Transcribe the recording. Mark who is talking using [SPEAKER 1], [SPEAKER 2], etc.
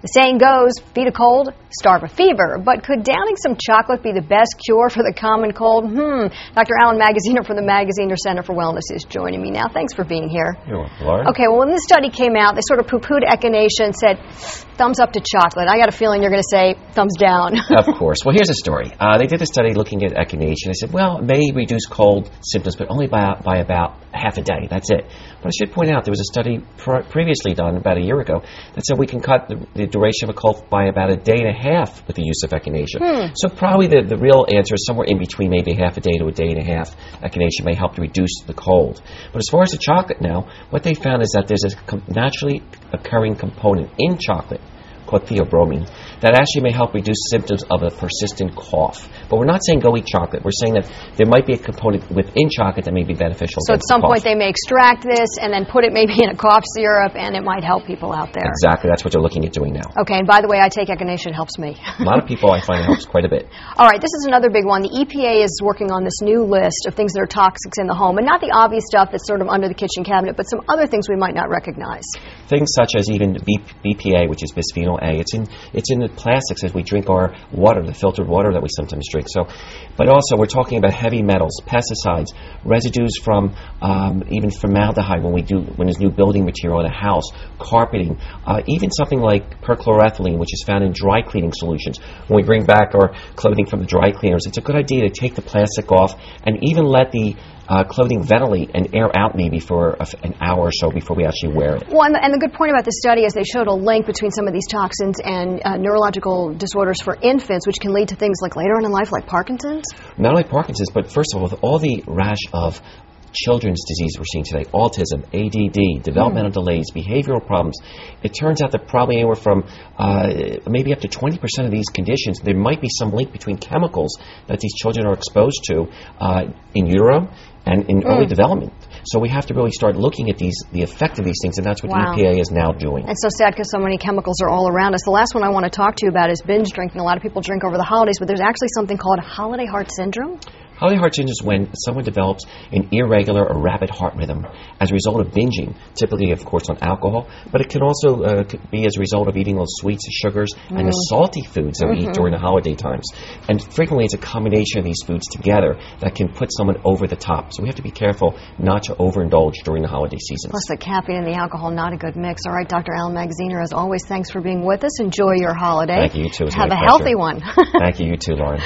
[SPEAKER 1] The saying goes, feed a cold, starve a fever. But could downing some chocolate be the best cure for the common cold? Dr. Alan Magaziner from the Magaziner Center for Wellness is joining me now. Thanks for being here.
[SPEAKER 2] You're welcome, Laura.
[SPEAKER 1] Okay, well, when this study came out, they sort of poo-pooed echinacea and said, thumbs up to chocolate. I got a feeling you're going to say thumbs down.
[SPEAKER 2] Of course. Well, here's a story. They did a study looking at echinacea. They said, well, it may reduce cold symptoms, but only by about half a day. That's it. But I should point out there was a study previously done about a year ago that said we can cut the duration of a cold by about a day and a half with the use of echinacea. So probably the real answer is somewhere in between, maybe half a day to a day and a half. Echinacea may help to reduce the cold. But as far as the chocolate now, what they found is that there's a naturally occurring component in chocolate called theobromine that actually may help reduce symptoms of a persistent cough. But we're not saying go eat chocolate. We're saying that there might be a component within chocolate that may be beneficial.
[SPEAKER 1] So at some point they may extract this and then put it maybe in a cough syrup, and it might help people out there.
[SPEAKER 2] Exactly. That's what they're looking at doing now.
[SPEAKER 1] Okay, and by the way, I take echinacea. It helps me.
[SPEAKER 2] A lot of people, I find it helps quite a bit.
[SPEAKER 1] All right, this is another big one. The EPA is working on this new list of things that are toxics in the home, and not the obvious stuff that's sort of under the kitchen cabinet, but some other things we might not recognize.
[SPEAKER 2] Things such as even BPA, which is bisphenol A. It's in the plastics as we drink our water, the filtered water that we sometimes drink. So, but also we're talking about heavy metals, pesticides, residues from even formaldehyde when there's new building material in a house, carpeting, even something like perchloroethylene, which is found in dry cleaning solutions. When we bring back our clothing from the dry cleaners, it's a good idea to take the plastic off and even let the clothing ventilate and air out maybe for an hour or so before we actually wear it.
[SPEAKER 1] Well, and the good point about this study is they showed a link between some of these toxins and neurological disorders for infants, which can lead to things like later on in life, like Parkinson's?
[SPEAKER 2] Not only Parkinson's, but first of all, with all the rash of children's disease we're seeing today, autism, ADD, developmental delays, behavioral problems, it turns out that probably anywhere from maybe up to 20% of these conditions, there might be some link between chemicals that these children are exposed to in utero and in early development. So we have to really start looking at the effect of these things, and that's what the EPA is now doing.
[SPEAKER 1] It's so sad because so many chemicals are all around us. The last one I want to talk to you about is binge drinking. A lot of people drink over the holidays, but there's actually something called holiday heart syndrome.
[SPEAKER 2] Holiday heart syndrome is when someone develops an irregular or rapid heart rhythm as a result of binging, typically, of course, on alcohol, but it can also be as a result of eating those sweets, sugars, and the salty foods that we eat during the holiday times. And frequently, it's a combination of these foods together that can put someone over the top. So we have to be careful not to overindulge during the holiday season.
[SPEAKER 1] Plus, the caffeine and the alcohol, not a good mix. All right, Dr. Alan Magaziner, as always, thanks for being with us. Enjoy your holiday.
[SPEAKER 2] Thank you, you too.
[SPEAKER 1] Have a healthy one.
[SPEAKER 2] Thank you, you too, Lauren.